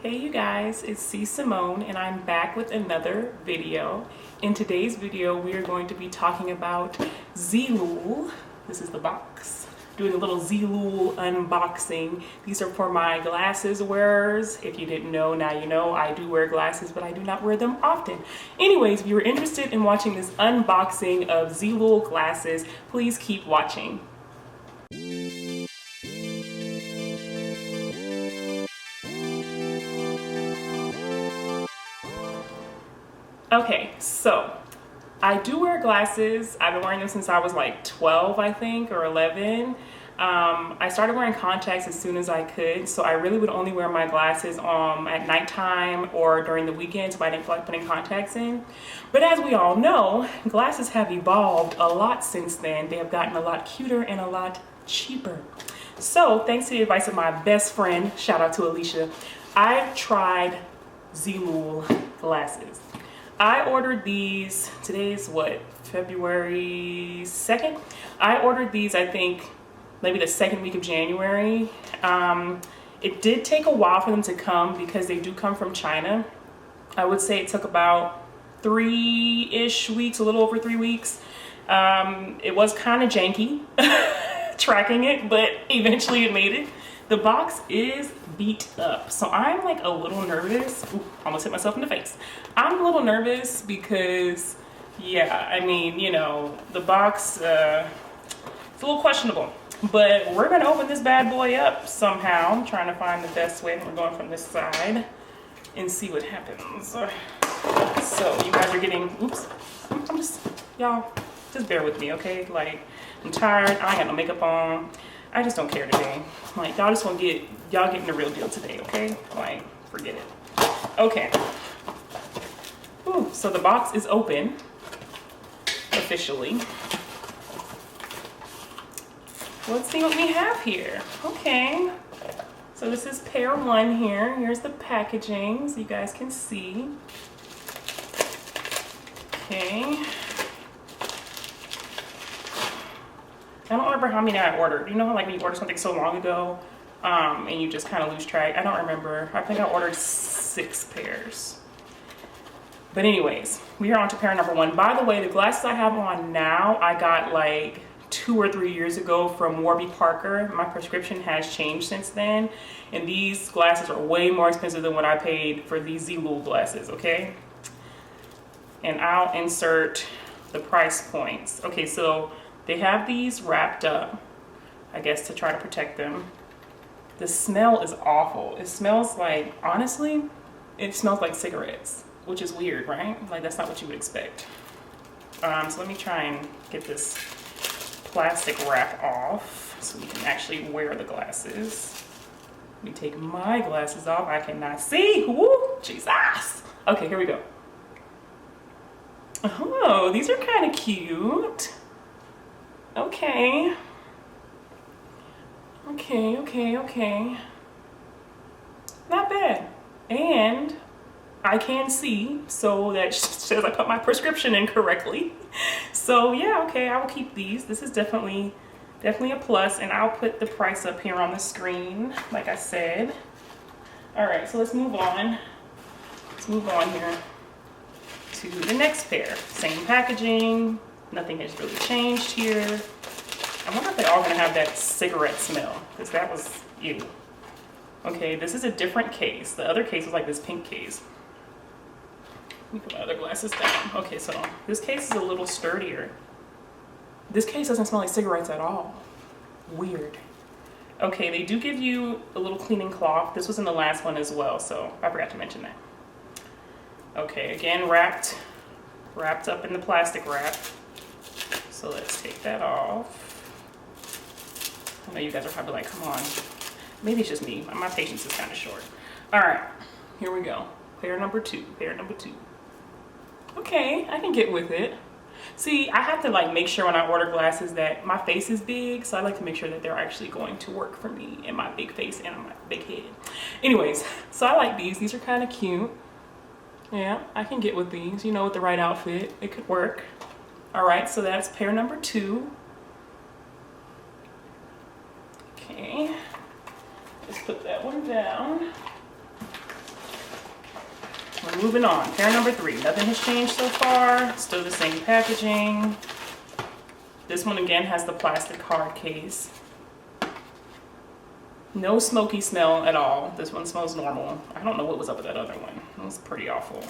Hey you guys, it's C. Simone and I'm back with another video. In today's video, we are going to be talking about Zeelool. This is the box. Doing a little Zeelool unboxing. These are for my glasses wearers. If you didn't know, now you know. I do wear glasses, but I do not wear them often. Anyways, if you were interested in watching this unboxing of Zeelool glasses, please keep watching. Okay, so I do wear glasses. I've been wearing them since I was like 12, I think, or 11. I started wearing contacts as soon as I could, so I really would only wear my glasses at nighttime or during the weekends if I didn't feel like putting contacts in. But as we all know, glasses have evolved a lot since then. They have gotten a lot cuter and a lot cheaper. So thanks to the advice of my best friend, shout out to Alicia, I tried Zeelool glasses. I ordered these, today's what, February 2nd? I ordered these, I think, maybe the second week of January. It did take a while for them to come because they do come from China. I would say it took about 3-ish weeks, a little over 3 weeks. It was kind of janky tracking it, but eventually it made it. The box is beat up, so I'm like a little nervous. Ooh, almost hit myself in the face. I'm a little nervous because, yeah, I mean, you know, the box, it's a little questionable. But we're gonna open this bad boy up somehow. I'm trying to find the best way. We're going from this side and see what happens. So you guys are getting, oops, I'm just, y'all, just bear with me, okay? Like, I'm tired, I ain't got no makeup on. I just don't care today. Like, y'all just want to y'all getting the real deal today, okay? Like, forget it. Okay. Ooh, so the box is open, officially. Let's see what we have here. Okay. So this is pair 1 here. Here's the packaging, so you guys can see. Okay. I don't remember how many I ordered. You know how like when you order something so long ago and you just kind of lose track? I don't remember. I think I ordered 6 pairs. But anyways, we are on to pair number 1. By the way, the glasses I have on now, I got like 2 or 3 years ago from Warby Parker. My prescription has changed since then. And these glasses are way more expensive than what I paid for these Zeelool glasses, okay? And I'll insert the price points. Okay, so they have these wrapped up, I guess, to try to protect them. The smell is awful. It smells like, honestly, it smells like cigarettes, which is weird, right? Like, that's not what you would expect. So let me try and get this plastic wrap off so we can actually wear the glasses. Let me take my glasses off. I cannot see. Woo, Jesus. Okay, here we go. Oh, these are kind of cute. Okay. Okay. Not bad. And I can see, so that says I put my prescription in correctly. So yeah, okay, I will keep these. This is definitely a plus, and I'll put the price up here on the screen, like I said. All right, so let's move on. Let's move on here to the next pair. Same packaging. Nothing has really changed here. I wonder if they're all gonna have that cigarette smell, because that was ew. Okay, this is a different case. The other case was like this pink case. Let me put my other glasses down. Okay, so this case is a little sturdier. This case doesn't smell like cigarettes at all. Weird. Okay, they do give you a little cleaning cloth. This was in the last one as well, so I forgot to mention that. Okay, again, wrapped up in the plastic wrap. So let's take that off. I know you guys are probably like, come on. Maybe it's just me. My patience is kind of short. All right, here we go. Pair number 2. Okay, I can get with it. See, I have to like make sure when I order glasses that my face is big, so I like to make sure that they're actually going to work for me and my big face and my big head. Anyways, so I like these. These are kind of cute. Yeah, I can get with these. You know, with the right outfit, it could work. All right, so that's pair number 2. Okay, let's put that one down. moving on. Pair number 3. Nothing has changed so far. Still the same packaging. This one again has the plastic hard case. No smoky smell at all. This one smells normal. I don't know what was up with that other one. It was pretty awful.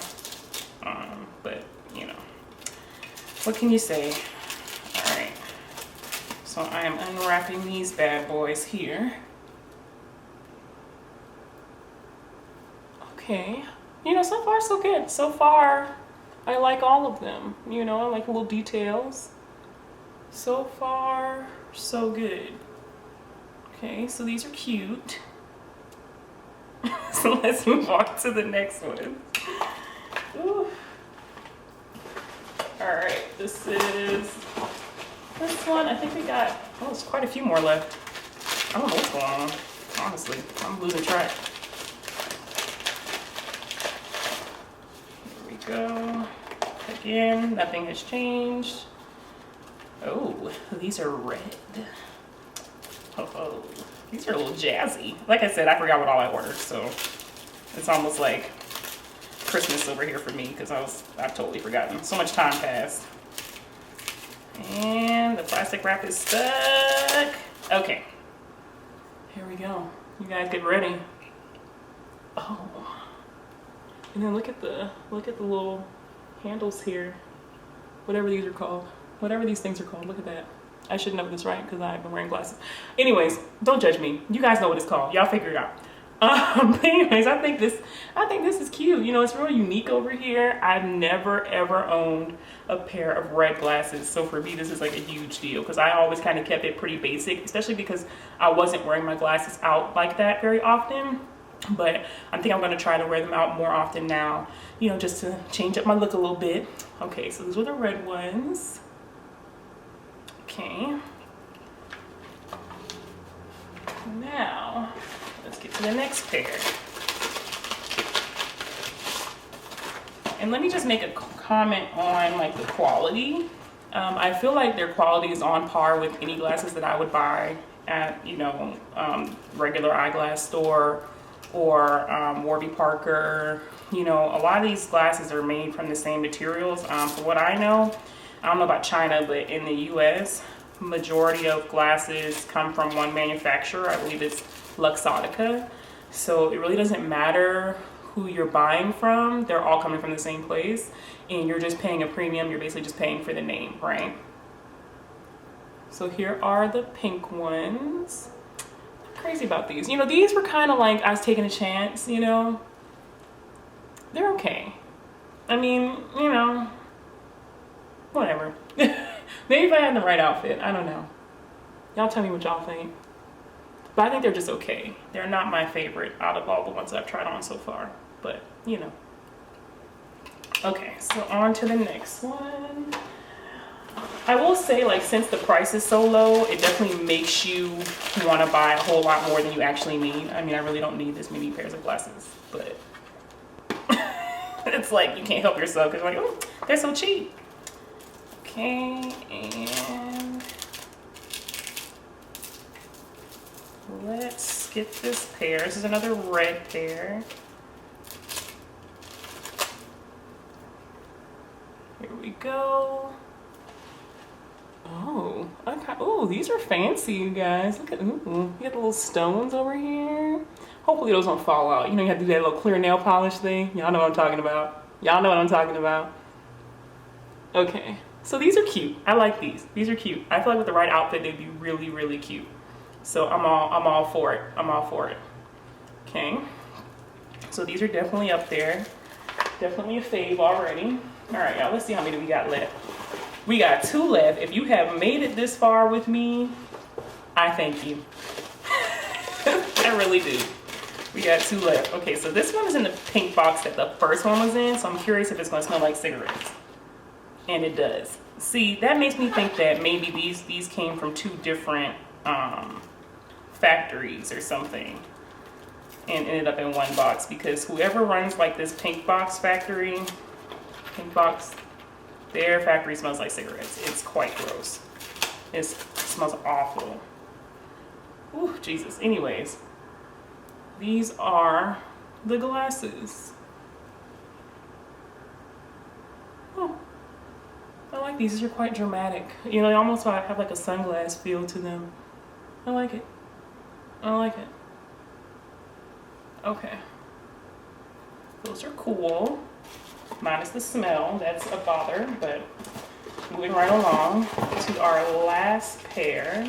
But you know, what can you say? All right. So I am unwrapping these bad boys here. Okay. You know, so far so good. So far, I like all of them. You know, I like little details. So far, so good. Okay, so these are cute. So let's move on to the next one. Ooh. All right, this one. I think we got, oh, there's quite a few more left. I don't know what's going on. Honestly, I'm losing track. Here we go. Again, nothing has changed. Oh, these are red. Oh, these are a little jazzy. Like I said, I forgot what all I ordered, so it's almost like Christmas over here for me because I've totally forgotten. So much time passed. And the plastic wrap is stuck. Okay, here we go. You guys get ready. Oh, and then look at the little handles here. Whatever these are called. Whatever these things are called. Look at that. I should know this, right? Because I've been wearing glasses. Anyways, don't judge me. You guys know what it's called. Y'all figure it out. But anyways, I think this is cute. You know, it's really unique over here. I've never ever owned a pair of red glasses, so for me this is like a huge deal because I always kind of kept it pretty basic, especially because I wasn't wearing my glasses out like that very often. But I think I'm going to try to wear them out more often now, you know, just to change up my look a little bit. Okay, so these were the red ones. Okay, now let's get to the next pair. And let me just make a comment on like the quality. I feel like their quality is on par with any glasses that I would buy at, you know, regular eyeglass store or Warby Parker. You know, a lot of these glasses are made from the same materials. For what I know, I don't know about China, but in the US, majority of glasses come from one manufacturer. I believe it's Luxottica. So it really doesn't matter who you're buying from. They're all coming from the same place. And you're just paying a premium. You're basically just paying for the name, right? So here are the pink ones. I'm crazy about these. You know, these were kind of like I was taking a chance, you know. They're okay. I mean, you know, whatever. Maybe if I had the right outfit, I don't know. Y'all tell me what y'all think. But I think they're just okay. They're not my favorite out of all the ones I've tried on so far, but you know. Okay, so on to the next one. I will say, like, since the price is so low, it definitely makes you want to buy a whole lot more than you actually need. I mean, I really don't need this many pairs of glasses, but it's like you can't help yourself because you're like, oh, they're so cheap. Okay, and let's get this pair. This is another red pair. Here we go. Oh, okay. Oh, these are fancy, you guys. Look at, ooh, you got the little stones over here. Hopefully those don't fall out. You know, you have to do that little clear nail polish thing. Y'all know what I'm talking about. Y'all know what I'm talking about. Okay, so these are cute. I like these. These are cute. I feel like with the right outfit, they'd be really, really cute. So I'm all for it. I'm all for it. Okay, so these are definitely up there. Definitely a fave already. All right, y'all, let's see how many we got left. We got 2 left. If you have made it this far with me, I thank you. I really do. We got 2 left. Okay, so this one is in the pink box that the first one was in, so I'm curious if it's gonna smell like cigarettes. And it does. See, that makes me think that maybe these came from 2 different factories or something and ended up in one box, because whoever runs like this pink box factory, their factory smells like cigarettes. It's quite gross. It smells awful. Ooh, Jesus. Anyways, these are the glasses. like these. These are quite dramatic. You know, they almost have like a sunglass feel to them. I like it. I like it. Okay. Those are cool. Minus the smell. That's a bother, but moving right along to our last pair.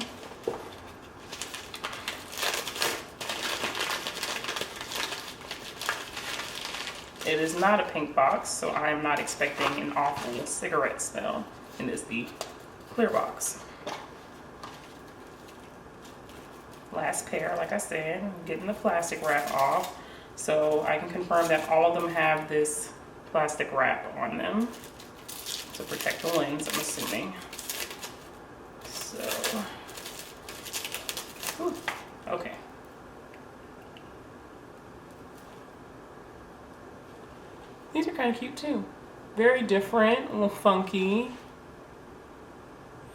It is not a pink box, so I am not expecting an awful cigarette smell. And it's the clear box. Last pair, like I said, I'm getting the plastic wrap off, so I can confirm that all of them have this plastic wrap on them to protect the lens, I'm assuming. So, whew, okay. These are kind of cute too. Very different, a little funky.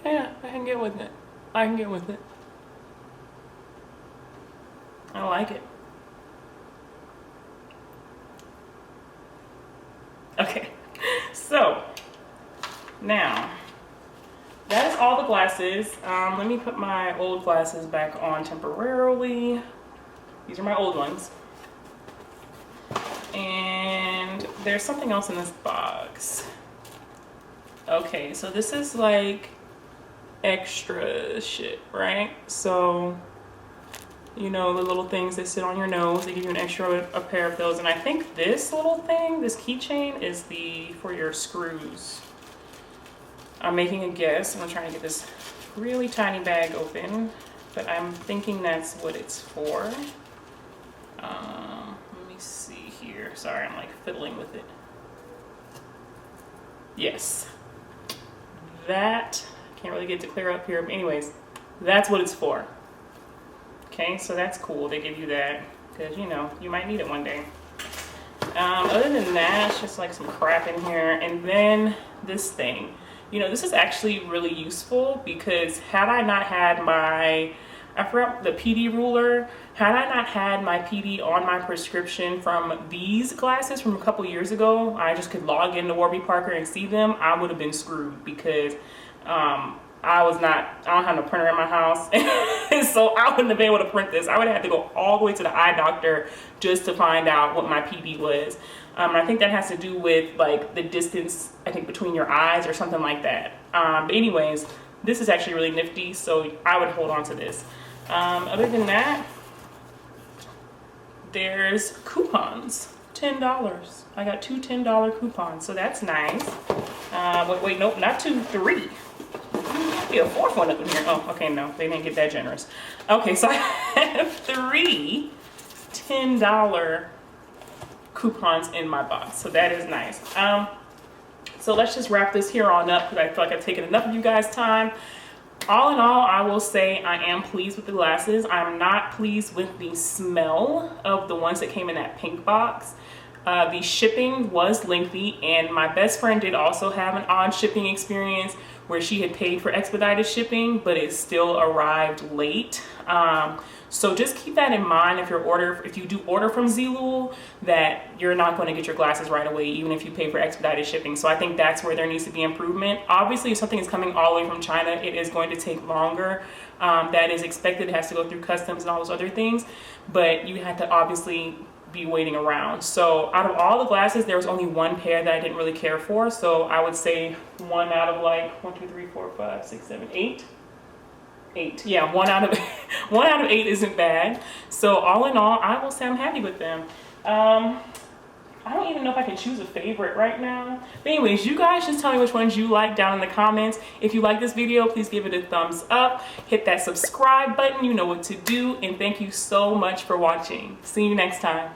Yeah, I can get with it. I can get with it. I like it. Okay, so now that is all the glasses. Let me put my old glasses back on temporarily. These are my old ones. And there's something else in this box. Okay, so this is like extra shit, right? So, you know, the little things that sit on your nose, they give you an extra a pair of those. And I think this little thing, this keychain, is for your screws. I'm making a guess. I'm trying to get this really tiny bag open, but I'm thinking that's what it's for. Let me see here. Sorry, I'm like fiddling with it. Yes. That, can't really get it to clear up here, but anyways, that's what it's for. Okay, so that's cool. They give you that because, you know, you might need it one day. Other than that, it's just like some crap in here. And then this thing. You know, this is actually really useful because had I not had my, I forgot the PD ruler, had I not had my PD on my prescription from these glasses from a couple years ago, I just could log into Warby Parker and see them, I would have been screwed because I don't have no printer in my house. So I wouldn't have been able to print this. I would have had to go all the way to the eye doctor just to find out what my PD was. I think that has to do with like the distance, I think, between your eyes or something like that. But anyways, this is actually really nifty, so I would hold on to this. Other than that, there's coupons, $10. I got two $10 coupons, so that's nice. Wait, nope, not two, three. Be a fourth one up in here. Oh, okay, no, they didn't get that generous. Okay, so I have three $10 coupons in my box, so that is nice. So let's just wrap this here on up because I feel like I've taken enough of you guys' time. All in all, I will say I am pleased with the glasses. I'm not pleased with the smell of the ones that came in that pink box. The shipping was lengthy, and my best friend did also have an odd shipping experience where she had paid for expedited shipping, but it still arrived late. So just keep that in mind if you do order from Zeelool, that you're not going to get your glasses right away, even if you pay for expedited shipping. So I think that's where there needs to be improvement. Obviously, if something is coming all the way from China, it is going to take longer. That is expected. It has to go through customs and all those other things, but you have to obviously be waiting around. So out of all the glasses, there was only one pair that I didn't really care for. So I would say one out of like 1, 2, 3, 4, 5, 6, 7, 8. 8. Yeah, one out of 8 isn't bad. So all in all, I will say I'm happy with them. I don't even know if I can choose a favorite right now. But anyways, you guys just tell me which ones you like down in the comments. If you like this video, please give it a thumbs up. Hit that subscribe button. You know what to do. And thank you so much for watching. See you next time.